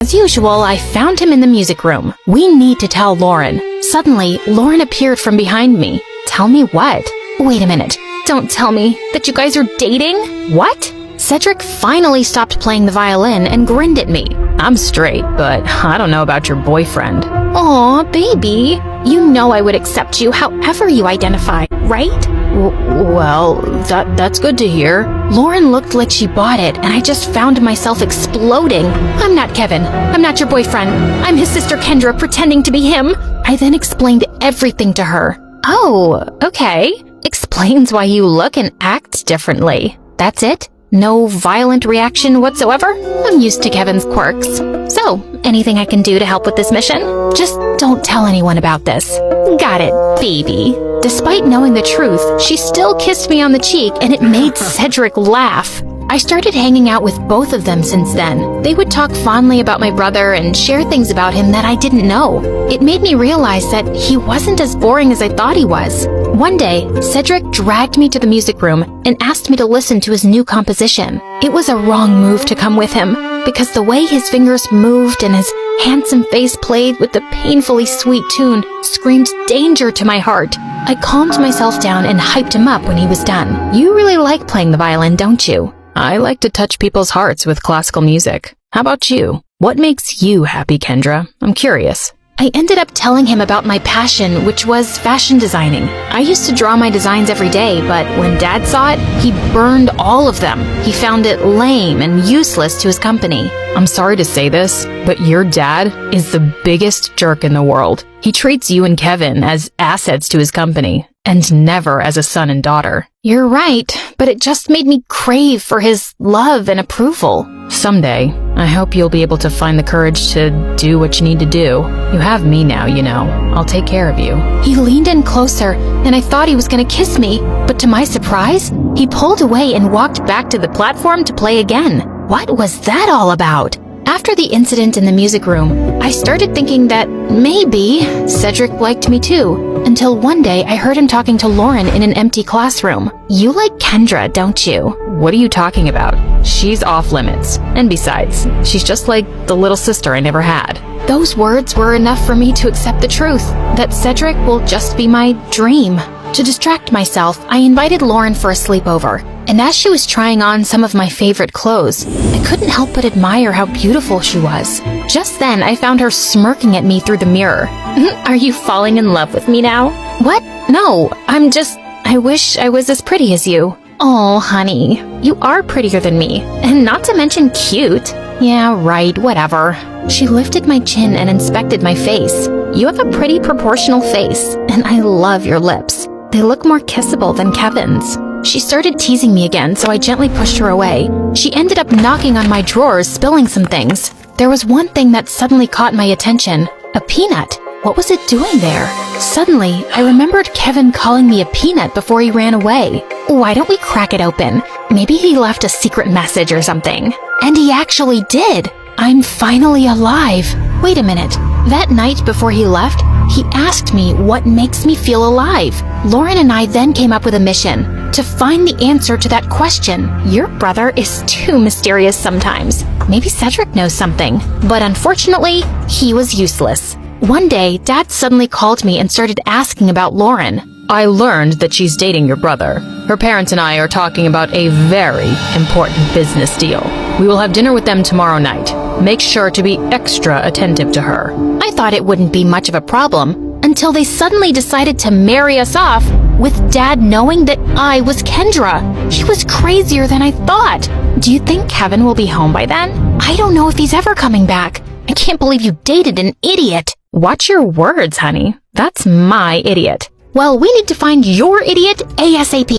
As usual, I found him in the music room. We need to tell Lauren. Suddenly, Lauren appeared from behind me. Tell me what? Wait a minute. Don't tell me that you guys are dating? What? Cedric finally stopped playing the violin and grinned at me. I'm straight, but I don't know about your boyfriend. Aw, baby. You know I would accept you however you identify, right? Well, that's good to hear. Lauren looked like she bought it, and I just found myself exploding. I'm not Kevin. I'm not your boyfriend. I'm his sister Kendra pretending to be him. I then explained everything to her. Oh, okay. Explains why you look and act differently. That's it? No violent reaction whatsoever? I'm used to Kevin's quirks. So, anything I can do to help with this mission? Just don't tell anyone about this. Got it, baby. Despite knowing the truth, she still kissed me on the cheek, and it made Cedric laugh. I started hanging out with both of them since then. They would talk fondly about my brother and share things about him that I didn't know. It made me realize that he wasn't as boring as I thought he was. One day, Cedric dragged me to the music room and asked me to listen to his new composition. It was a wrong move to come with him, because the way his fingers moved and his handsome face played with the painfully sweet tune screamed danger to my heart. I calmed myself down and hyped him up when he was done. You really like playing the violin, don't you? I like to touch people's hearts with classical music. How about you? What makes you happy, Kendra? I'm curious. I ended up telling him about my passion, which was fashion designing. I used to draw my designs every day, but when Dad saw it, he burned all of them. He found it lame and useless to his company. I'm sorry to say this, but your dad is the biggest jerk in the world. He treats you and Kevin as assets to his company, and never as a son and daughter. You're right, but it just made me crave for his love and approval. Someday, I hope you'll be able to find the courage to do what you need to do. You have me now, you know. I'll take care of you. He leaned in closer, and I thought he was gonna kiss me, but to my surprise, he pulled away and walked back to the platform to play again. What was that all about? After the incident in the music room, I started thinking that maybe Cedric liked me too, until one day I heard him talking to Lauren in an empty classroom. You like Kendra, don't you? What are you talking about? She's off limits. And besides, she's just like the little sister I never had. Those words were enough for me to accept the truth, that Cedric will just be my dream. To distract myself, I invited Lauren for a sleepover. And as she was trying on some of my favorite clothes, I couldn't help but admire how beautiful she was. Just then, I found her smirking at me through the mirror. Are you falling in love with me now? What? No, I wish I was as pretty as you. Oh, honey, you are prettier than me, and not to mention cute. Yeah, right, whatever. She lifted my chin and inspected my face. You have a pretty proportional face, and I love your lips. They look more kissable than Kevin's. She started teasing me again, so I gently pushed her away. She ended up knocking on my drawers, spilling some things. There was one thing that suddenly caught my attention. A peanut. What was it doing there? Suddenly, I remembered Kevin calling me a peanut before he ran away. Why don't we crack it open? Maybe he left a secret message or something. And he actually did. I'm finally alive. Wait a minute. That night before he left, he asked me what makes me feel alive. Lauren and I then came up with a mission to find the answer to that question. Your brother is too mysterious sometimes. Maybe Cedric knows something. But unfortunately, he was useless. One day, Dad suddenly called me and started asking about Lauren. I learned that she's dating your brother. Her parents and I are talking about a very important business deal. We will have dinner with them tomorrow night. Make sure to be extra attentive to her. I thought it wouldn't be much of a problem until they suddenly decided to marry us off with Dad knowing that I was Kendra. He was crazier than I thought. Do you think Kevin will be home by then? I don't know if he's ever coming back. I can't believe you dated an idiot. Watch your words, honey. That's my idiot. Well, we need to find your idiot ASAP.